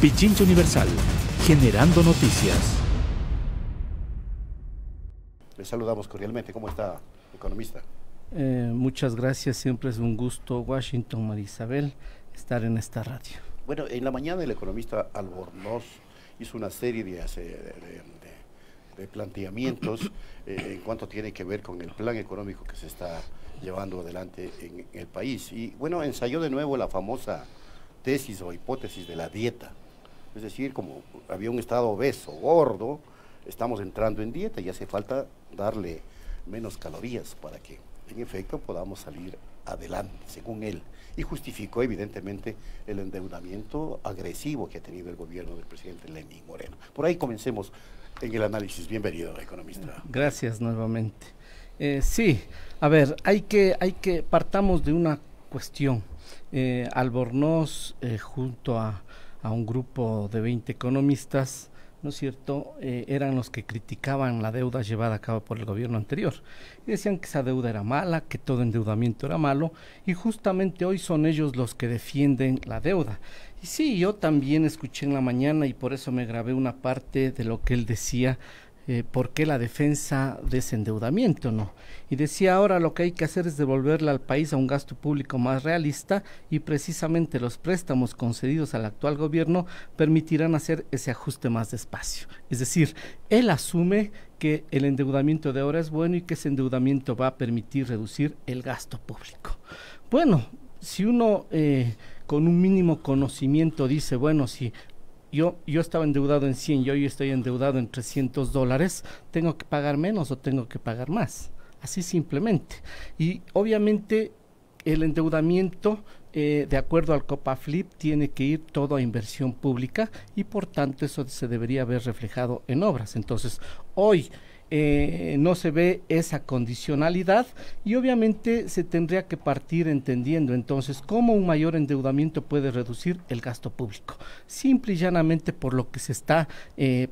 Pichincha Universal, generando noticias. Le saludamos cordialmente. ¿Cómo está, economista? Muchas gracias, siempre es un gusto, Washington, María Isabel, estar en esta radio. Bueno, en la mañana el economista Albornoz hizo una serie de planteamientos en cuanto tiene que ver con el plan económico que se está llevando adelante en el país. Y bueno, ensayó de nuevo la famosa tesis o hipótesis de la dieta. Es decir, como había un estado obeso, gordo, estamos entrando en dieta y hace falta darle menos calorías para que en efecto podamos salir adelante, según él. Y justificó evidentemente el endeudamiento agresivo que ha tenido el gobierno del presidente Lenín Moreno. Por ahí comencemos en el análisis. Bienvenido, economista. Gracias nuevamente. Sí, a ver, partamos de una cuestión. Albornoz, junto a un grupo de 20 economistas, ¿no es cierto?, eran los que criticaban la deuda llevada a cabo por el gobierno anterior. Y decían que esa deuda era mala, que todo endeudamiento era malo, y justamente hoy son ellos los que defienden la deuda. Y sí, yo también escuché en la mañana, y por eso me grabé una parte de lo que él decía, por qué la defensa de ese endeudamiento, ¿no? Y decía, ahora lo que hay que hacer es devolverle al país a un gasto público más realista, y precisamente los préstamos concedidos al actual gobierno permitirán hacer ese ajuste más despacio. Es decir, él asume que el endeudamiento de ahora es bueno y que ese endeudamiento va a permitir reducir el gasto público. Bueno, si uno con un mínimo conocimiento dice, bueno, si yo estaba endeudado en 100 y hoy estoy endeudado en $300, ¿tengo que pagar menos o tengo que pagar más? Así simplemente. Y obviamente el endeudamiento, de acuerdo al Copaflip, tiene que ir todo a inversión pública y por tanto eso se debería ver reflejado en obras. Entonces, hoy no se ve esa condicionalidad y obviamente se tendría que partir entendiendo entonces cómo un mayor endeudamiento puede reducir el gasto público, simple y llanamente por lo que se está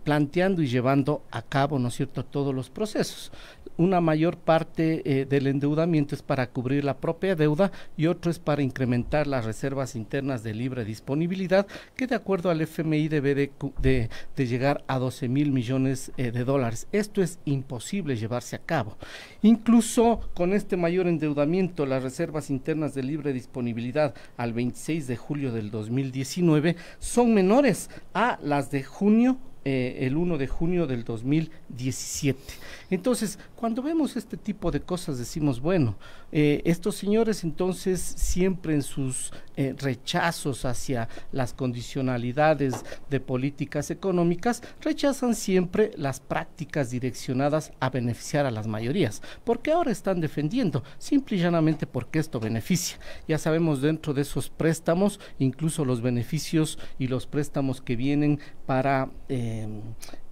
planteando y llevando a cabo, ¿no es cierto?, todos los procesos. Una mayor parte del endeudamiento es para cubrir la propia deuda y otro es para incrementar las reservas internas de libre disponibilidad, que de acuerdo al FMI debe de llegar a 12,000 millones de dólares. Esto es imposible llevarse a cabo. Incluso con este mayor endeudamiento, las reservas internas de libre disponibilidad al 26 de julio del 2019 son menores a las de junio, el 1 de junio del 2017. Entonces, cuando vemos este tipo de cosas decimos, bueno, estos señores entonces siempre en sus rechazos hacia las condicionalidades de políticas económicas, rechazan siempre las prácticas direccionadas a beneficiar a las mayorías, porque ahora están defendiendo, simple y llanamente porque esto beneficia. Ya sabemos dentro de esos préstamos, incluso los beneficios y los préstamos que vienen para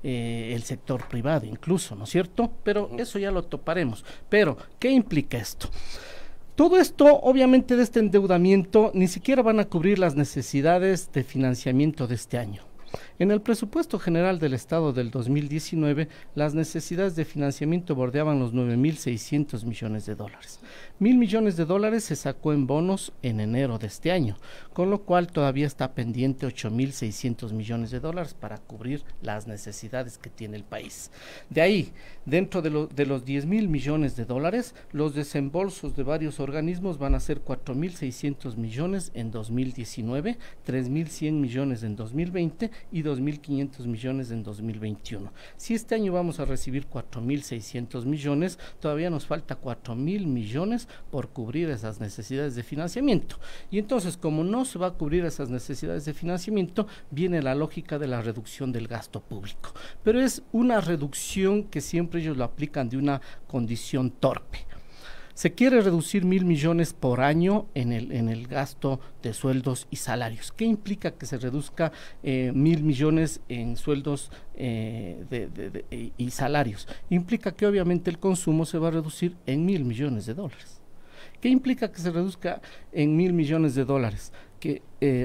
el sector privado incluso, ¿no es cierto? Pero eso ya lo toparemos. Pero, ¿qué implica esto? Todo esto, obviamente, de este endeudamiento, ni siquiera van a cubrir las necesidades de financiamiento de este año. En el presupuesto general del Estado del 2019, las necesidades de financiamiento bordeaban los 9,600 millones de dólares. 1,000 millones de dólares se sacó en bonos en enero de este año, con lo cual todavía está pendiente 8,600 millones de dólares para cubrir las necesidades que tiene el país. De ahí, dentro de los 10,000 millones de dólares, los desembolsos de varios organismos van a ser 4,600 millones en 2019, 3,100 millones en 2020 y 2,500 millones en 2021. Si este año vamos a recibir 4,600 millones, todavía nos falta 4,000 millones por cubrir esas necesidades de financiamiento. Y entonces, como no se va a cubrir esas necesidades de financiamiento, viene la lógica de la reducción del gasto público. Pero es una reducción que siempre ellos lo aplican de una condición torpe. Se quiere reducir 1,000 millones por año en el gasto de sueldos y salarios. ¿Qué implica que se reduzca 1,000 millones en sueldos y salarios? Implica que obviamente el consumo se va a reducir en 1,000 millones de dólares. ¿Qué implica que se reduzca en 1,000 millones de dólares? Que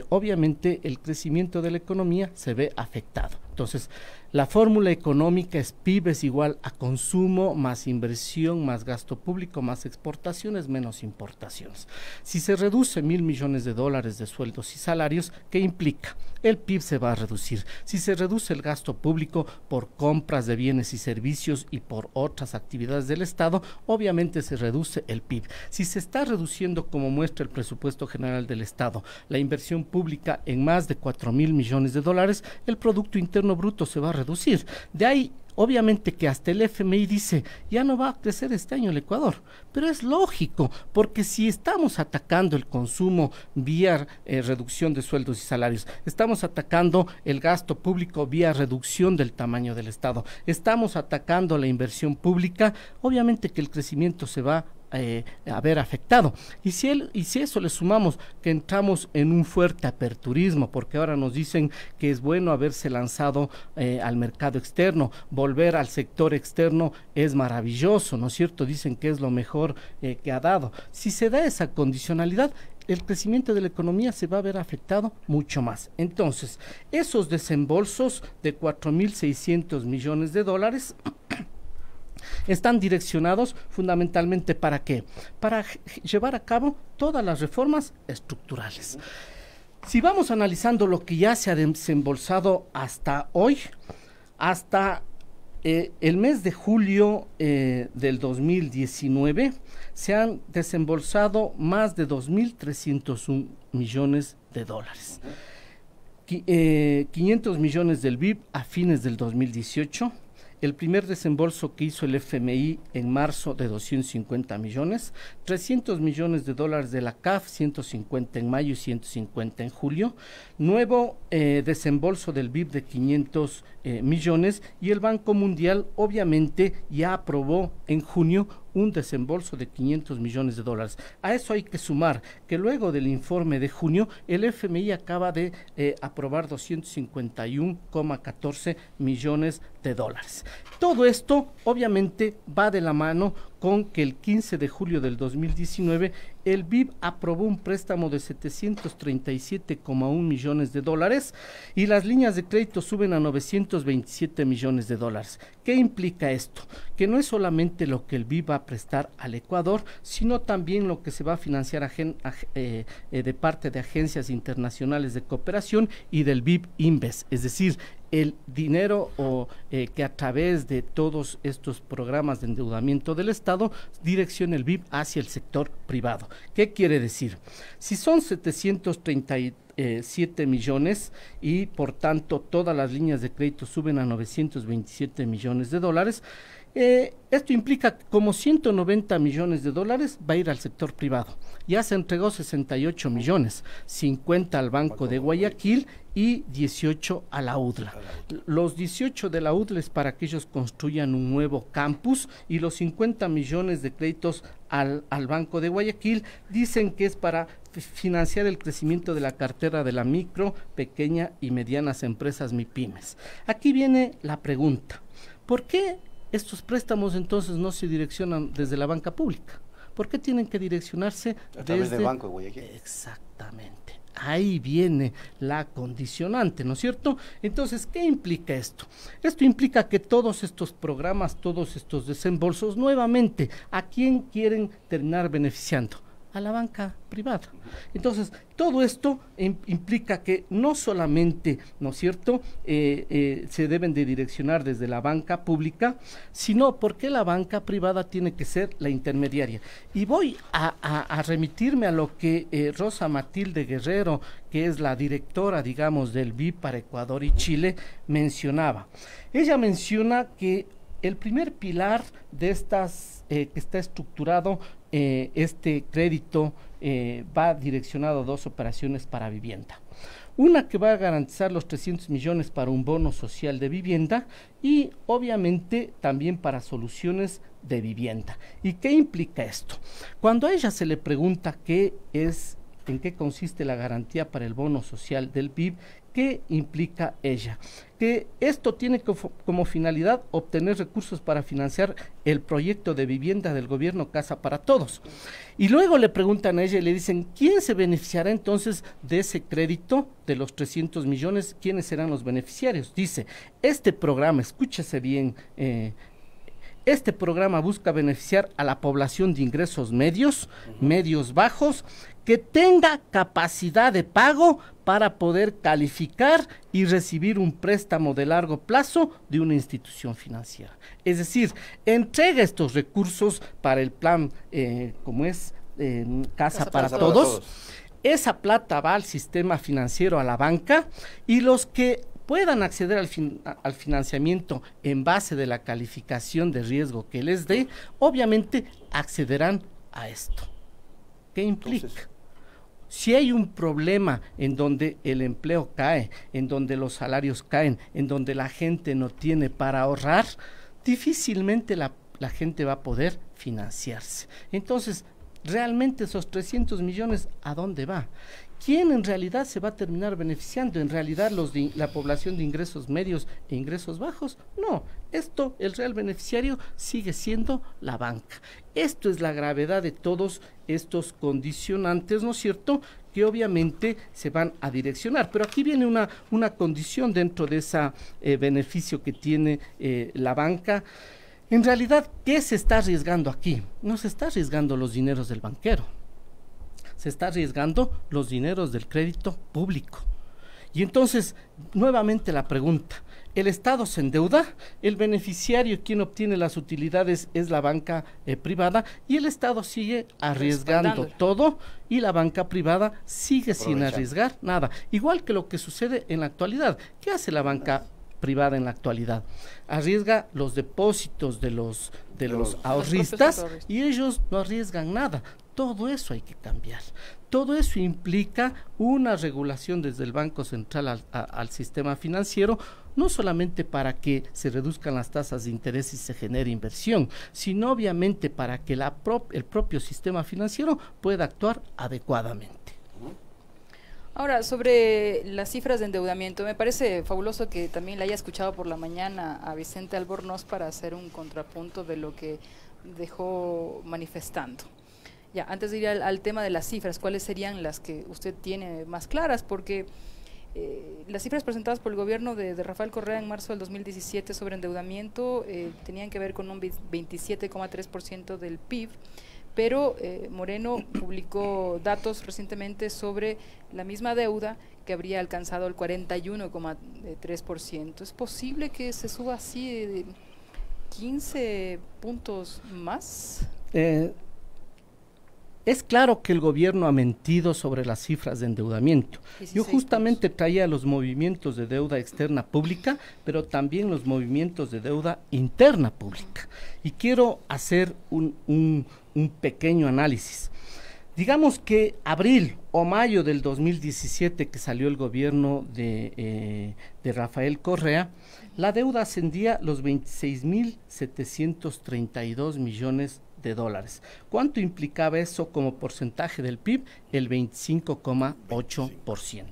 obviamente el crecimiento de la economía se ve afectado. Entonces, la fórmula económica es PIB es igual a consumo más inversión, más gasto público, más exportaciones, menos importaciones. Si se reduce 1.000 millones de dólares de sueldos y salarios, ¿qué implica? El PIB se va a reducir. Si se reduce el gasto público por compras de bienes y servicios y por otras actividades del Estado, obviamente se reduce el PIB. Si se está reduciendo, como muestra el presupuesto general del Estado, la inversión pública en más de 4.000 millones de dólares, el Producto Interno Bruto se va a reducir. De ahí, obviamente que hasta el FMI dice, ya no va a crecer este año el Ecuador, pero es lógico, porque si estamos atacando el consumo vía reducción de sueldos y salarios, estamos atacando el gasto público vía reducción del tamaño del Estado, estamos atacando la inversión pública, obviamente que el crecimiento se va a ver afectado. Y si eso le sumamos que entramos en un fuerte aperturismo, porque ahora nos dicen que es bueno haberse lanzado al mercado externo, volver al sector externo es maravilloso, ¿no es cierto? Dicen que es lo mejor que ha dado. Si se da esa condicionalidad, el crecimiento de la economía se va a ver afectado mucho más. Entonces, esos desembolsos de 4.600 millones de dólares están direccionados fundamentalmente ¿para qué? Para llevar a cabo todas las reformas estructurales. Si vamos analizando lo que ya se ha desembolsado hasta hoy, hasta el mes de julio del 2019, se han desembolsado más de 2.301 millones de dólares. 500 millones del BIP a fines del 2018, el primer desembolso que hizo el FMI en marzo de 250 millones, 300 millones de dólares de la CAF, 150 en mayo y 150 en julio, nuevo desembolso del BIP de 500 millones, y el Banco Mundial obviamente ya aprobó en junio un desembolso de 500 millones de dólares. A eso hay que sumar que luego del informe de junio, el FMI acaba de aprobar 251,14 millones de dólares. Todo esto obviamente va de la mano con que el 15 de julio del 2019 el BID aprobó un préstamo de 737,1 millones de dólares y las líneas de crédito suben a 927 millones de dólares. ¿Qué implica esto? Que no es solamente lo que el BID va a prestar al Ecuador, sino también lo que se va a financiar de parte de agencias internacionales de cooperación y del BID Inves, es decir, el dinero que a través de todos estos programas de endeudamiento del Estado direcciona el BID hacia el sector privado. ¿Qué quiere decir? Si son 737 millones y por tanto todas las líneas de crédito suben a 927 millones de dólares, esto implica que como 190 millones de dólares va a ir al sector privado. Ya se entregó 68 millones, 50 al Banco de Guayaquil y 18 a la UDLA. Los 18 de la UDLA es para que ellos construyan un nuevo campus y los 50 millones de créditos al Banco de Guayaquil dicen que es para financiar el crecimiento de la cartera de la micro, pequeña y medianas empresas MIPYMES. Aquí viene la pregunta, ¿por qué estos préstamos entonces no se direccionan desde la banca pública? ¿Por qué tienen que direccionarse a través del Banco de Guayaquil? Exactamente. Ahí viene la condicionante, ¿no es cierto? Entonces, ¿qué implica esto? Esto implica que todos estos programas, todos estos desembolsos, nuevamente, ¿a quién quieren terminar beneficiando? A la banca privada. Entonces, todo esto implica que no solamente, ¿no es cierto?, se deben de direccionar desde la banca pública, sino porque la banca privada tiene que ser la intermediaria. Y voy a remitirme a lo que Rosa Matilde Guerrero, que es la directora, digamos, del BID para Ecuador y Chile, mencionaba. Ella menciona que el primer pilar de estas, que está estructurado, este crédito va direccionado a dos operaciones para vivienda. Una que va a garantizar los 300 millones para un bono social de vivienda y obviamente también para soluciones de vivienda. ¿Y qué implica esto? Cuando a ella se le pregunta en qué consiste la garantía para el bono social del BID, ¿Qué implica ella? Que esto tiene como finalidad obtener recursos para financiar el proyecto de vivienda del gobierno Casa para Todos. Y luego le preguntan a ella y le dicen, ¿quién se beneficiará entonces de ese crédito de los 300 millones? ¿Quiénes serán los beneficiarios? Dice, este programa, escúchese bien, este programa busca beneficiar a la población de ingresos medios, medios bajos, que tenga capacidad de pago para poder calificar y recibir un préstamo de largo plazo de una institución financiera. Es decir, entrega estos recursos para el plan, como es Casa para Todos. Esa plata va al sistema financiero, a la banca, y los que puedan acceder al financiamiento en base de la calificación de riesgo que les dé, obviamente accederán a esto. ¿Qué implica? Entonces, si hay un problema en donde el empleo cae, en donde los salarios caen, en donde la gente no tiene para ahorrar, difícilmente la gente va a poder financiarse. Entonces, realmente esos 300 millones, ¿a dónde va? ¿Quién en realidad se va a terminar beneficiando? ¿En realidad la población de ingresos medios e ingresos bajos? No, el real beneficiario sigue siendo la banca. Esto es la gravedad de todos estos condicionantes, ¿no es cierto?, que obviamente se van a direccionar. Pero aquí viene una condición dentro de ese beneficio que tiene la banca. En realidad, ¿qué se está arriesgando aquí? No se está arriesgando los dineros del banquero. Se está arriesgando los dineros del crédito público. Y entonces, nuevamente la pregunta, ¿el Estado se endeuda? El beneficiario, quien obtiene las utilidades, es la banca privada, y el Estado sigue arriesgando todo, y la banca privada sigue sin arriesgar nada. Igual que lo que sucede en la actualidad. ¿Qué hace la banca privada en la actualidad? Arriesga los depósitos de los ahorristas, y ellos no arriesgan nada. Todo eso hay que cambiar. Todo eso implica una regulación desde el Banco Central al sistema financiero, no solamente para que se reduzcan las tasas de interés y se genere inversión, sino obviamente para que el propio sistema financiero pueda actuar adecuadamente. Ahora, sobre las cifras de endeudamiento, me parece fabuloso que también le haya escuchado por la mañana a Vicente Albornoz para hacer un contrapunto de lo que dejó manifestando. Ya, antes de ir al tema de las cifras, ¿cuáles serían las que usted tiene más claras? Porque las cifras presentadas por el gobierno de Rafael Correa en marzo del 2017 sobre endeudamiento tenían que ver con un 27,3% del PIB, pero Moreno publicó datos recientemente sobre la misma deuda que habría alcanzado el 41,3%. ¿Es posible que se suba así de 15 puntos más? Es claro que el gobierno ha mentido sobre las cifras de endeudamiento. Yo justamente traía los movimientos de deuda externa pública, pero también los movimientos de deuda interna pública. Y quiero hacer un pequeño análisis. Digamos que abril o mayo del 2017, que salió el gobierno de Rafael Correa, la deuda ascendía a los 26.732 millones de dólares. ¿Cuánto implicaba eso como porcentaje del PIB? El 25,8%.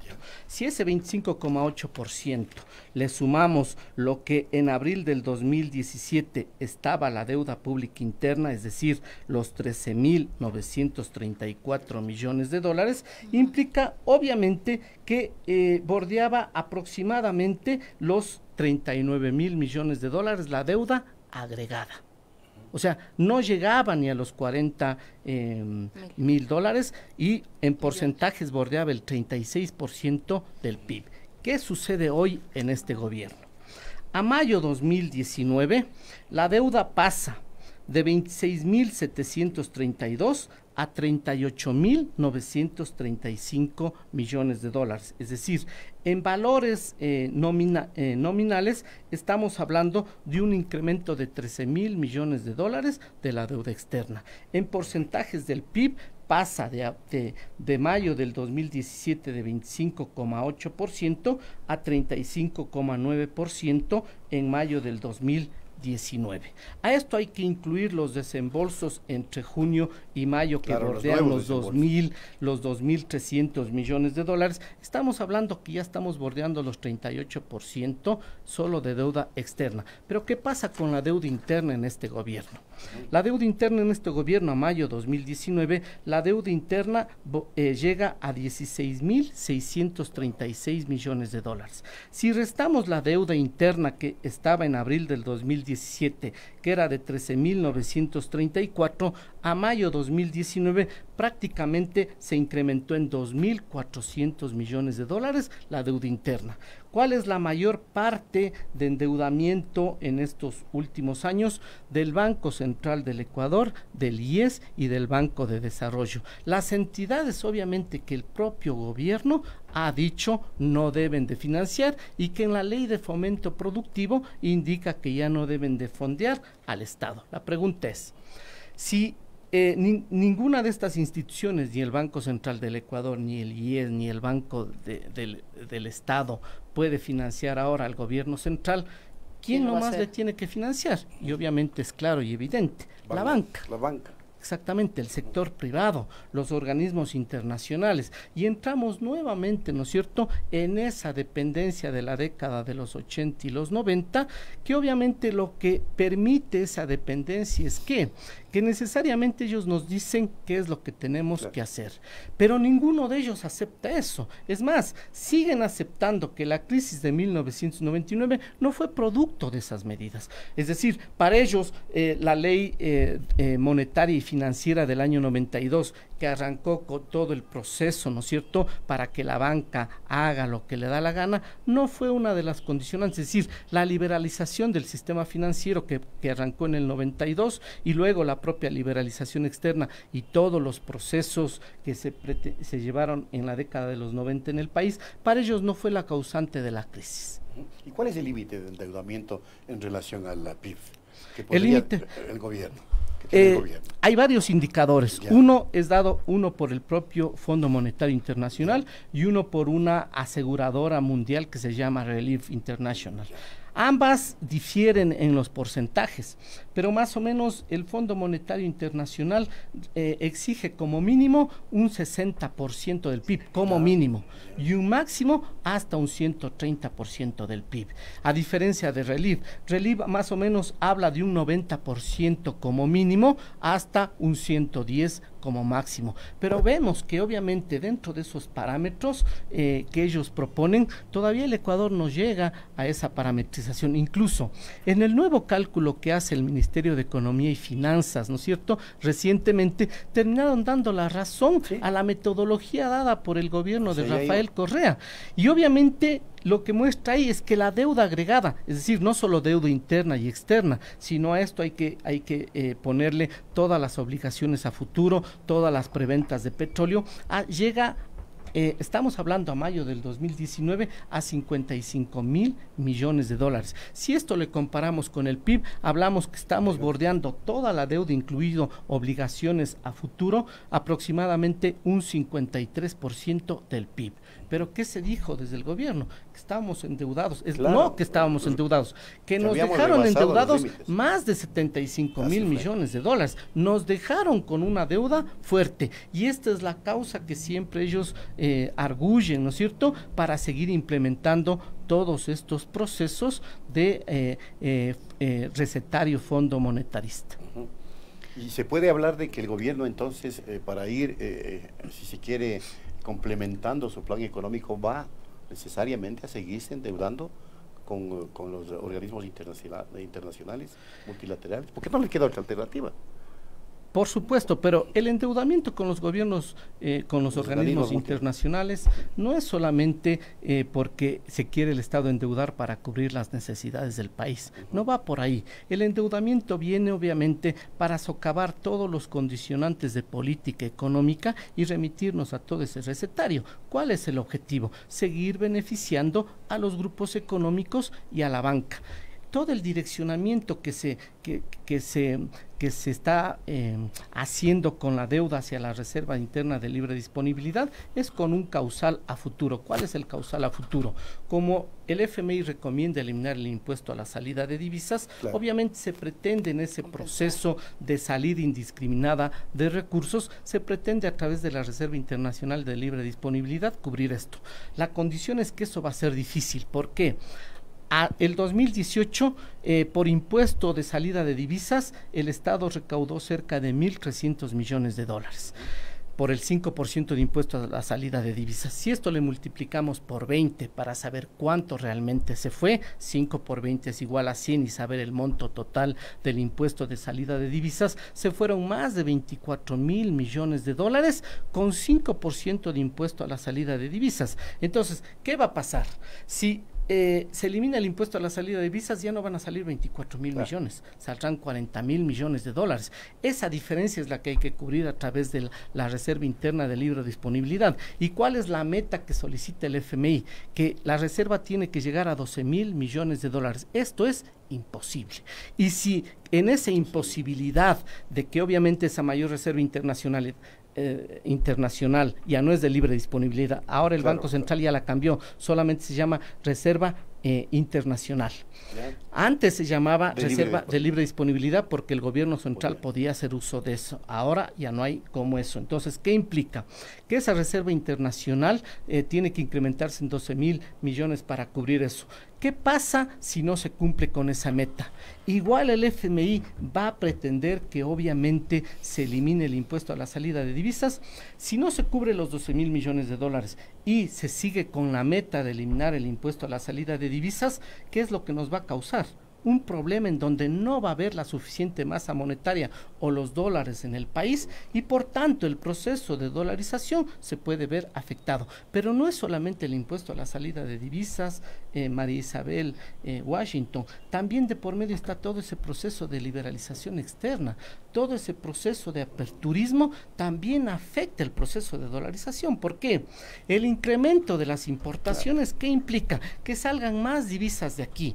Si ese 25,8% le sumamos lo que en abril del 2017 estaba la deuda pública interna, es decir, los 13.934 millones de dólares, implica obviamente que bordeaba aproximadamente los 39.000 millones de dólares la deuda agregada. O sea, no llegaba ni a los 40.000 dólares, y en porcentajes bordeaba el 36% del PIB. ¿Qué sucede hoy en este gobierno? A mayo 2019, la deuda pasa de 26.732 a 38.935 millones de dólares. Es decir, en valores nominales estamos hablando de un incremento de 13.000 millones de dólares de la deuda externa. En porcentajes del PIB pasa de mayo del 2017 de 25,8% a 35,9% en mayo del 2019. 2019. A esto hay que incluir los desembolsos entre junio y mayo que bordean los 2.300 millones de dólares. Estamos hablando que ya estamos bordeando los 38% solo de deuda externa. Pero ¿qué pasa con la deuda interna en este gobierno? La deuda interna en este gobierno a mayo 2019, la deuda interna llega a 16.636 millones de dólares. Si restamos la deuda interna que estaba en abril del 2017, que era de 13.934, a mayo 2019 prácticamente se incrementó en 2.400 millones de dólares la deuda interna. ¿Cuál es la mayor parte de endeudamiento en estos últimos años? Del Banco Central del Ecuador, del IES y del Banco de Desarrollo. Las entidades, obviamente, que el propio gobierno ha dicho no deben de financiar y que en la ley de fomento productivo indica que ya no deben de fondear al Estado. La pregunta es, si ninguna de estas instituciones, ni el Banco Central del Ecuador, ni el IES, ni el Banco del Estado puede financiar ahora al gobierno central, ¿quién nomás le tiene que financiar? Y obviamente es claro y evidente, la banca. La banca. Exactamente, el sector privado, los organismos internacionales, y entramos nuevamente, ¿no es cierto?, en esa dependencia de la década de los 80 y los 90, que obviamente lo que permite esa dependencia es que necesariamente ellos nos dicen qué es lo que tenemos que hacer, pero ninguno de ellos acepta eso. Es más, siguen aceptando que la crisis de 1999 no fue producto de esas medidas. Es decir, para ellos la ley monetaria y financiera del año 92, que arrancó con todo el proceso, ¿no es cierto?, para que la banca haga lo que le da la gana, no fue una de las condicionantes. Es decir, la liberalización del sistema financiero que arrancó en el 92 y luego la propia liberalización externa y todos los procesos que se llevaron en la década de los 90 en el país, para ellos no fue la causante de la crisis. ¿Y cuál es el límite de endeudamiento en relación a la PIB? El límite, el gobierno. Hay varios indicadores. Uno es dado por el propio Fondo Monetario Internacional y uno por una aseguradora mundial que se llama Relief International. Ambas difieren en los porcentajes, pero más o menos el Fondo Monetario Internacional exige como mínimo un 60% del PIB, como mínimo, y un máximo hasta un 130% del PIB. A diferencia de Relief más o menos habla de un 90% como mínimo hasta un 110% como máximo, pero vemos que obviamente dentro de esos parámetros que ellos proponen, todavía el Ecuador no llega a esa parametrización. Incluso en el nuevo cálculo que hace el Ministerio de Economía y Finanzas, ¿no es cierto?, recientemente terminaron dando la razón a la metodología dada por el gobierno de Rafael Correa, y obviamente lo que muestra ahí es que la deuda agregada, es decir, no solo deuda interna y externa, sino a esto hay que ponerle todas las obligaciones a futuro, todas las preventas de petróleo, llega, estamos hablando a mayo del 2019, a 55.000 millones de dólares. Si esto le comparamos con el PIB, hablamos que estamos bordeando toda la deuda, incluido obligaciones a futuro, aproximadamente un 53% del PIB. Pero ¿qué se dijo desde el gobierno? Que estábamos endeudados, no que estábamos endeudados, que nos dejaron endeudados más de 75.000 millones de dólares, nos dejaron con una deuda fuerte, y esta es la causa que siempre ellos arguyen, ¿no es cierto?, para seguir implementando todos estos procesos de recetario fondo monetarista. Y se puede hablar de que el gobierno entonces, para ir, si se quiere, complementando su plan económico, va necesariamente a seguirse endeudando con los organismos internacionales, multilaterales, porque no le queda otra alternativa. Por supuesto, pero el endeudamiento con los gobiernos, con los organismos internacionales, no es solamente porque se quiere el Estado endeudar para cubrir las necesidades del país, no va por ahí. El endeudamiento viene obviamente para socavar todos los condicionantes de política económica y remitirnos a todo ese recetario. ¿Cuál es el objetivo? Seguir beneficiando a los grupos económicos y a la banca. todo el direccionamiento que se está haciendo con la deuda hacia la Reserva Interna de Libre Disponibilidad es con un causal a futuro. ¿Cuál es el causal a futuro? Como el FMI recomienda eliminar el impuesto a la salida de divisas, claro, obviamente se pretende en ese proceso de salida indiscriminada de recursos, se pretende a través de la Reserva Internacional de Libre Disponibilidad cubrir esto. La condición es que eso va a ser difícil. ¿Por qué? El 2018, por impuesto de salida de divisas, el Estado recaudó cerca de 1.300 millones de dólares por el 5% de impuesto a la salida de divisas. Si esto le multiplicamos por 20 para saber cuánto realmente se fue, 5 por 20 es igual a 100 y saber el monto total del impuesto de salida de divisas, se fueron más de 24.000 millones de dólares con 5% de impuesto a la salida de divisas. Entonces, ¿qué va a pasar? Si se elimina el impuesto a la salida de divisas, ya no van a salir 24.000 millones, saldrán 40.000 millones de dólares. Esa diferencia es la que hay que cubrir a través de la Reserva Interna de Libre Disponibilidad. ¿Y cuál es la meta que solicita el FMI? Que la reserva tiene que llegar a 12.000 millones de dólares. Esto es imposible. Y si en esa imposibilidad de que obviamente esa mayor reserva internacional ya no es de libre disponibilidad, ahora el Banco Central ya la cambió, solamente se llama Reserva Internacional. Antes se llamaba Reserva de Libre Disponibilidad porque el gobierno central podía hacer uso de eso, ahora ya no hay como eso. Entonces, ¿qué implica? Que esa Reserva Internacional tiene que incrementarse en 12.000 millones para cubrir eso. ¿Qué pasa si no se cumple con esa meta? Igual el FMI va a pretender que obviamente se elimine el impuesto a la salida de divisas. Si no se cubre los 12.000 millones de dólares y se sigue con la meta de eliminar el impuesto a la salida de divisas, ¿qué es lo que nos va a causar? Un problema en donde no va a haber la suficiente masa monetaria o los dólares en el país y por tanto el proceso de dolarización se puede ver afectado. Pero no es solamente el impuesto a la salida de divisas, María Isabel, Washington, también de por medio está todo ese proceso de liberalización externa, todo ese proceso de aperturismo también afecta el proceso de dolarización. ¿Por qué? El incremento de las importaciones, ¿qué implica? Que salgan más divisas de aquí.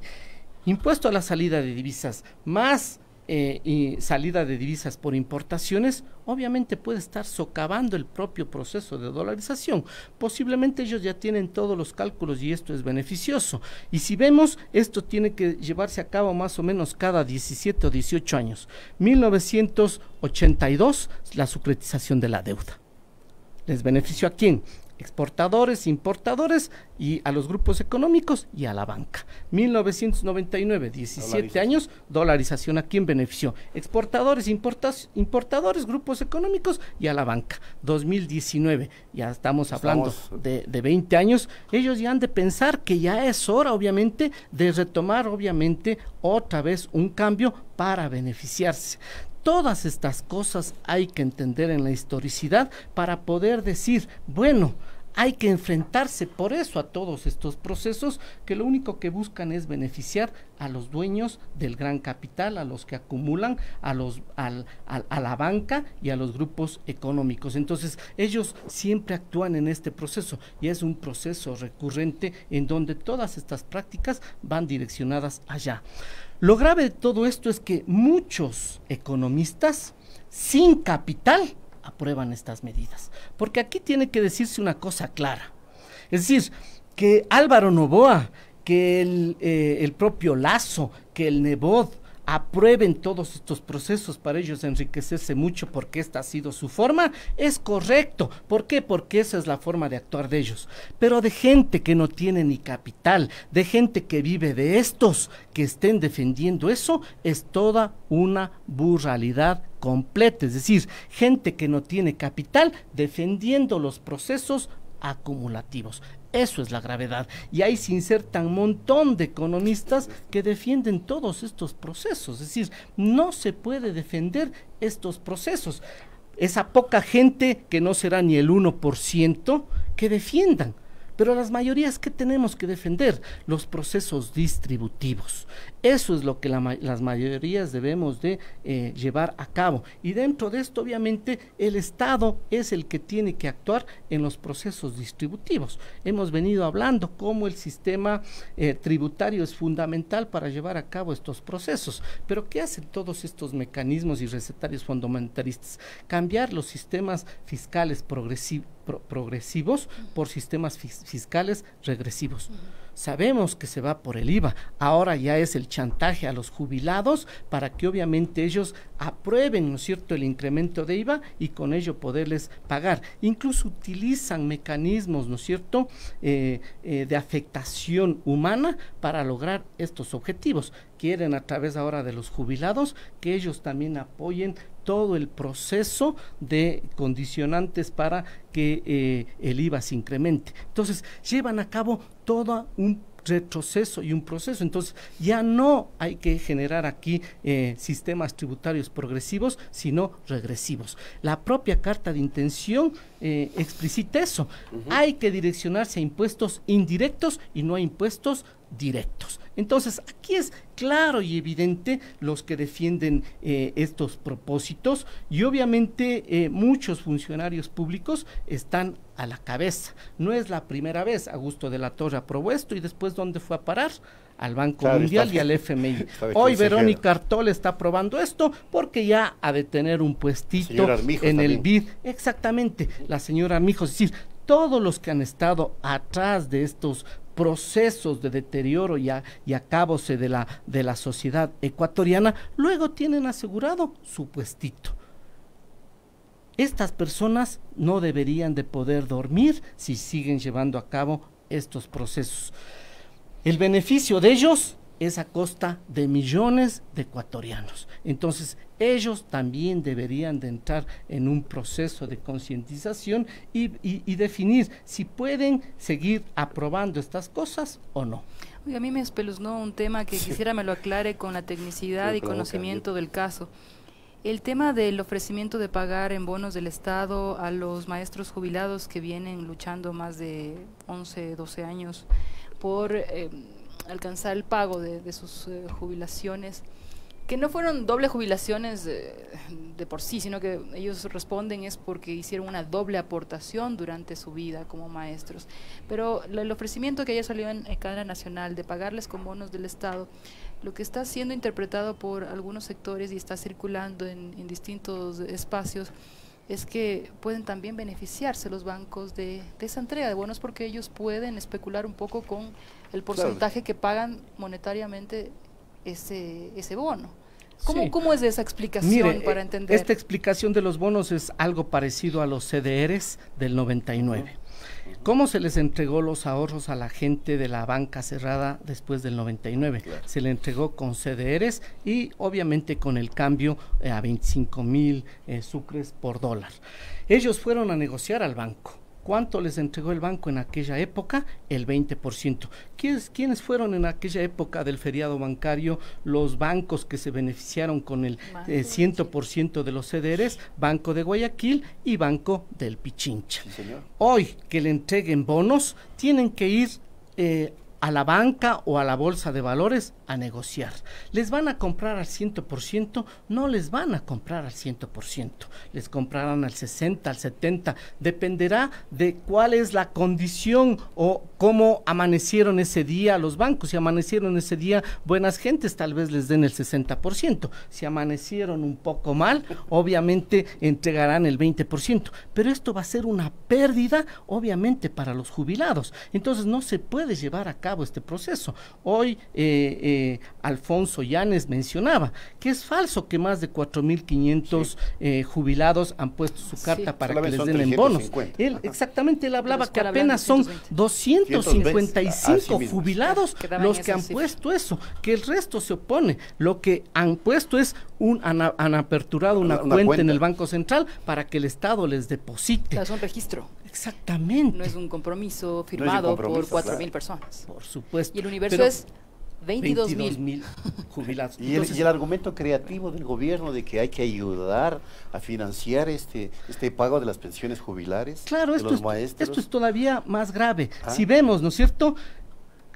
Impuesto a la salida de divisas más y salida de divisas por importaciones, obviamente puede estar socavando el propio proceso de dolarización. Posiblemente ellos ya tienen todos los cálculos y esto es beneficioso. Y si vemos, esto tiene que llevarse a cabo más o menos cada 17 o 18 años. 1982, la securitización de la deuda. ¿Les benefició a quién? Exportadores, importadores y a los grupos económicos y a la banca. 1999, 17 años, dolarización. ¿A quién benefició? Exportadores, importadores, grupos económicos y a la banca. 2019, ya estamos hablando de 20 años, ellos ya han de pensar que ya es hora, obviamente, de retomar, obviamente, otra vez un cambio para beneficiarse. Todas estas cosas hay que entender en la historicidad para poder decir, bueno, hay que enfrentarse por eso a todos estos procesos que lo único que buscan es beneficiar a los dueños del gran capital, a los que acumulan, a la banca y a los grupos económicos. Entonces, ellos siempre actúan en este proceso y es un proceso recurrente en donde todas estas prácticas van direccionadas allá. Lo grave de todo esto es que muchos economistas sin capital aprueban estas medidas, porque aquí tiene que decirse una cosa clara, es decir, que Álvaro Noboa, que el propio Lasso, que el Nebot aprueben todos estos procesos para ellos enriquecerse mucho porque esta ha sido su forma, es correcto. ¿Por qué? Porque esa es la forma de actuar de ellos. Pero de gente que no tiene ni capital, de gente que vive de estos, que estén defendiendo eso, es toda una burralidad completa. Es decir, gente que no tiene capital defendiendo los procesos acumulativos. Eso es la gravedad. Y ahí se insertan un montón de economistas que defienden todos estos procesos. Es decir, no se puede defender estos procesos. Esa poca gente, que no será ni el 1%, que defiendan. Pero las mayorías, ¿qué tenemos que defender? Los procesos distributivos. Eso es lo que las mayorías debemos de llevar a cabo. Y dentro de esto, obviamente, el Estado es el que tiene que actuar en los procesos distributivos. Hemos venido hablando cómo el sistema tributario es fundamental para llevar a cabo estos procesos. Pero ¿qué hacen todos estos mecanismos y recetarios fundamentalistas? Cambiar los sistemas fiscales progresivos por sistemas fiscales regresivos. Sabemos que se va por el IVA, ahora ya es el chantaje a los jubilados para que obviamente ellos aprueben, ¿no es cierto?, el incremento de IVA y con ello poderles pagar. Incluso utilizan mecanismos, ¿no es cierto?, de afectación humana para lograr estos objetivos. Quieren a través ahora de los jubilados que ellos también apoyen todo el proceso de condicionantes para que el IVA se incremente. Entonces, llevan a cabo todo un retroceso y un proceso. Entonces, ya no hay que generar aquí sistemas tributarios progresivos, sino regresivos. La propia carta de intención explicita eso. Hay que direccionarse a impuestos indirectos y no a impuestos directos. Entonces, aquí es claro y evidente los que defienden estos propósitos y obviamente muchos funcionarios públicos están a la cabeza. No es la primera vez. Augusto de la Torre aprobó esto y después ¿dónde fue a parar? Al Banco Mundial y al FMI. Hoy Verónica Artola está aprobando esto porque ya ha de tener un puestito en el BID. Exactamente, la señora Armijos. Es decir, todos los que han estado atrás de estos procesos de deterioro y acabose de la sociedad ecuatoriana, luego tienen asegurado su puestito. Estas personas no deberían de poder dormir si siguen llevando a cabo estos procesos. El beneficio de ellos es a costa de millones de ecuatorianos. Entonces, ellos también deberían de entrar en un proceso de concientización y definir si pueden seguir aprobando estas cosas o no. Oye, a mí me espeluznó un tema que quisiera me lo aclare con la tecnicidad y conocimiento del caso. El tema del ofrecimiento de pagar en bonos del Estado a los maestros jubilados que vienen luchando más de 11, 12 años por alcanzar el pago de sus jubilaciones, que no fueron doble jubilaciones de por sí, sino que ellos responden es porque hicieron una doble aportación durante su vida como maestros. Pero el ofrecimiento que ya salió en cadena nacional de pagarles con bonos del Estado, lo que está siendo interpretado por algunos sectores y está circulando en distintos espacios, es que pueden también beneficiarse los bancos de esa entrega de bonos porque ellos pueden especular un poco con el porcentaje que pagan monetariamente ese bono. ¿Cómo es esa explicación? Mire, para entender? Esta explicación de los bonos es algo parecido a los CDRs del 99. ¿Cómo se les entregó los ahorros a la gente de la banca cerrada después del 99? Claro. Se le entregó con CDRs y obviamente con el cambio a 25,000 sucres por dólar. Ellos fueron a negociar al banco. ¿Cuánto les entregó el banco en aquella época? El 20%. ¿Quiénes fueron en aquella época del feriado bancario los bancos que se beneficiaron con el 100% de los CDRs? Banco de Guayaquil y Banco del Pichincha. Sí, señor. Hoy que le entreguen bonos, tienen que ir a la banca o a la bolsa de valores a negociar. ¿Les van a comprar al 100%? No les van a comprar al 100%. Les comprarán al 60, al 70. Dependerá de cuál es la condición o cómo amanecieron ese día los bancos. Si amanecieron ese día buenas gentes, tal vez les den el 60%. Si amanecieron un poco mal, obviamente entregarán el 20%. Pero esto va a ser una pérdida, obviamente, para los jubilados. Entonces no se puede llevar a cabo este proceso. Hoy Alfonso Llanes mencionaba que es falso que más de 4,500 jubilados han puesto su carta para que les den en bonos. Exactamente, él hablaba que apenas son 255 jubilados los que han puesto eso, que el resto se opone. Lo que han puesto es han aperturado una cuenta en el Banco Central para que el Estado les deposite. Es un registro. Exactamente. No es un compromiso firmado por 4,000 personas. Por supuesto. Y el universo es 22.000 jubilados. Y el argumento creativo del gobierno de que hay que ayudar a financiar este pago de las pensiones jubilares, claro, de los maestros. Esto es todavía más grave. Si vemos, ¿no es cierto?,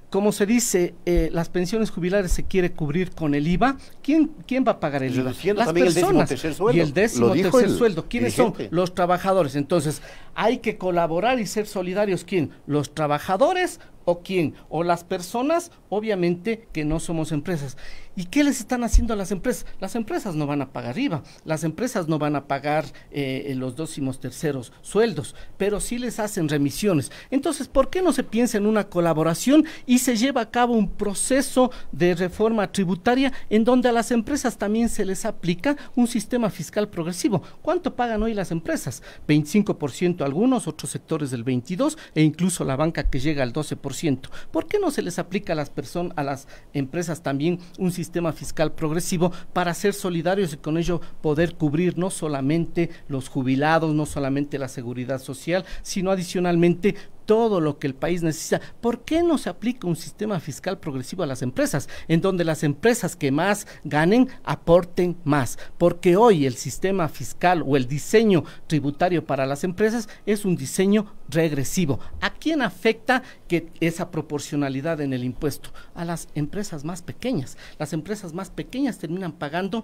como se dice, las pensiones jubilares se quiere cubrir con el IVA. ¿Quién va a pagar el IVA? Las personas. Y el 13º sueldo. ¿Quiénes son? Los trabajadores. Entonces, hay que colaborar y ser solidarios. ¿Quién? ¿Los trabajadores o quién? O las personas, obviamente, que no somos empresas. ¿Y qué les están haciendo a las empresas? Las empresas no van a pagar IVA, las empresas no van a pagar los 13º sueldos, pero sí les hacen remisiones. Entonces, ¿por qué no se piensa en una colaboración y se lleva a cabo un proceso de reforma tributaria en donde a las empresas también se les aplica un sistema fiscal progresivo? ¿Cuánto pagan hoy las empresas? 25% algunos, otros sectores del 22% e incluso la banca que llega al 12%. ¿Por qué no se les aplica a las empresas también un sistema fiscal progresivo para ser solidarios y con ello poder cubrir no solamente los jubilados, no solamente la seguridad social, sino adicionalmente todo lo que el país necesita? ¿Por qué no se aplica un sistema fiscal progresivo a las empresas, en donde las empresas que más ganen aporten más? Porque hoy el sistema fiscal o el diseño tributario para las empresas es un diseño regresivo. ¿A quién afecta que esa proporcionalidad en el impuesto? A las empresas más pequeñas. Las empresas más pequeñas terminan pagando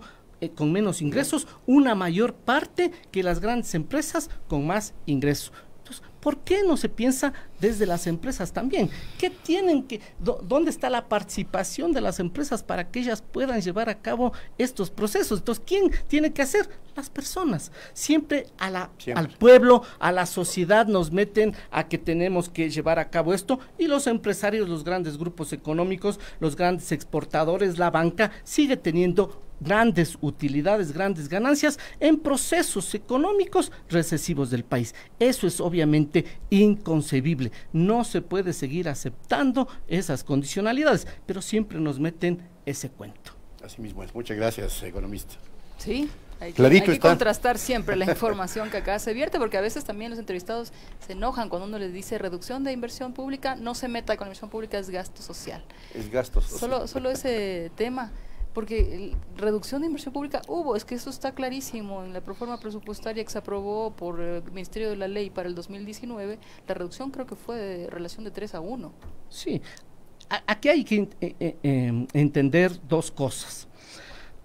con menos ingresos una mayor parte que las grandes empresas con más ingresos. Entonces, ¿por qué no se piensa desde las empresas también? ¿Dónde está la participación de las empresas para que ellas puedan llevar a cabo estos procesos? Entonces, ¿quién tiene que hacer? Las personas. Siempre al pueblo, a la sociedad nos meten a que tenemos que llevar a cabo esto, y los empresarios, los grandes grupos económicos, los grandes exportadores, la banca, sigue teniendo grandes utilidades, grandes ganancias en procesos económicos recesivos del país. Eso es obviamente inconcebible. No se puede seguir aceptando esas condicionalidades, pero siempre nos meten ese cuento. Así mismo es. Muchas gracias, economista. Sí. Hay que contrastar siempre la información que acá se vierte, porque a veces también los entrevistados se enojan cuando uno les dice reducción de inversión pública. No se meta con inversión pública, es gasto social. Es gasto social. Solo ese tema. Porque reducción de inversión pública es que eso está clarísimo en la proforma presupuestaria que se aprobó por el Ministerio de la Ley para el 2019, la reducción creo que fue de relación de 3-1. Sí, aquí hay que entender dos cosas.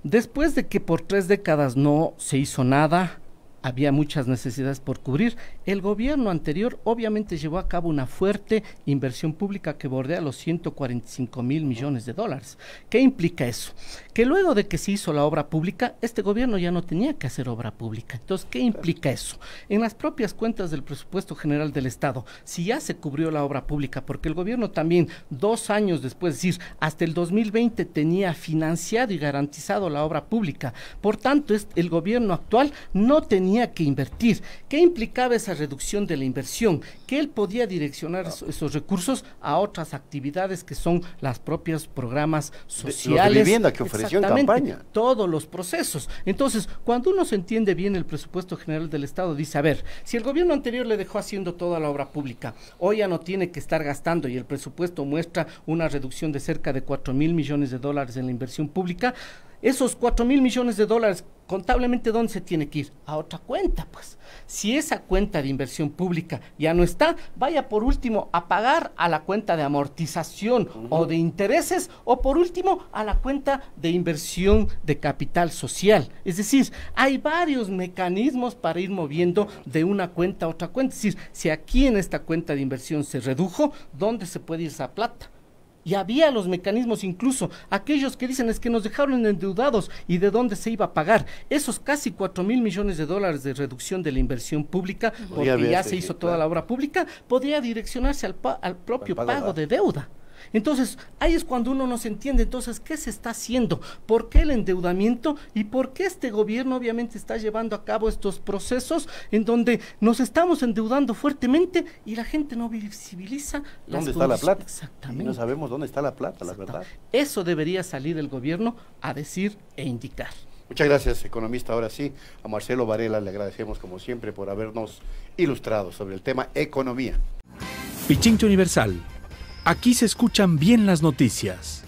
Después de que por 3 décadas no se hizo nada, había muchas necesidades por cubrir, el gobierno anterior obviamente llevó a cabo una fuerte inversión pública que bordea los 145,000 millones de dólares. ¿Qué implica eso? Que luego de que se hizo la obra pública, este gobierno ya no tenía que hacer obra pública. Entonces, ¿qué implica eso? En las propias cuentas del presupuesto general del Estado, si ya se cubrió la obra pública, porque el gobierno también 2 años después, es decir, hasta el 2020 tenía financiado y garantizado la obra pública, por tanto, el gobierno actual no tenía que invertir. ¿Qué implicaba esa reducción de la inversión? Que él podía direccionar esos recursos a otras actividades que son las propios programas sociales. De vivienda que ofreció en campaña. Todos los procesos. Entonces, cuando uno se entiende bien el presupuesto general del Estado, dice, a ver, si el gobierno anterior le dejó haciendo toda la obra pública, hoy ya no tiene que estar gastando, y el presupuesto muestra una reducción de cerca de 4,000 millones de dólares en la inversión pública. Esos 4,000 millones de dólares, contablemente, ¿dónde se tiene que ir? A otra cuenta, pues. Si esa cuenta de inversión pública ya no está, vaya por último a pagar a la cuenta de amortización o de intereses, o por último a la cuenta de inversión de capital social. Es decir, hay varios mecanismos para ir moviendo de una cuenta a otra cuenta. Es decir, si aquí en esta cuenta de inversión se redujo, ¿dónde se puede ir esa plata? Y había los mecanismos, incluso aquellos que dicen es que nos dejaron endeudados y de dónde se iba a pagar. Esos casi 4,000 millones de dólares de reducción de la inversión pública, porque ya se hizo toda la obra pública, podría direccionarse al propio pago de deuda. Entonces, ahí es cuando uno no se entiende, entonces, ¿qué se está haciendo? ¿Por qué el endeudamiento? ¿Y por qué este gobierno obviamente está llevando a cabo estos procesos en donde nos estamos endeudando fuertemente y la gente no visibiliza ¿dónde está la plata? Exactamente. Y no sabemos dónde está la plata, la verdad. Eso debería salir el gobierno a decir e indicar. Muchas gracias, economista. Ahora sí, a Marcelo Varela le agradecemos como siempre por habernos ilustrado sobre el tema economía. Pichincha Universal. Aquí se escuchan bien las noticias.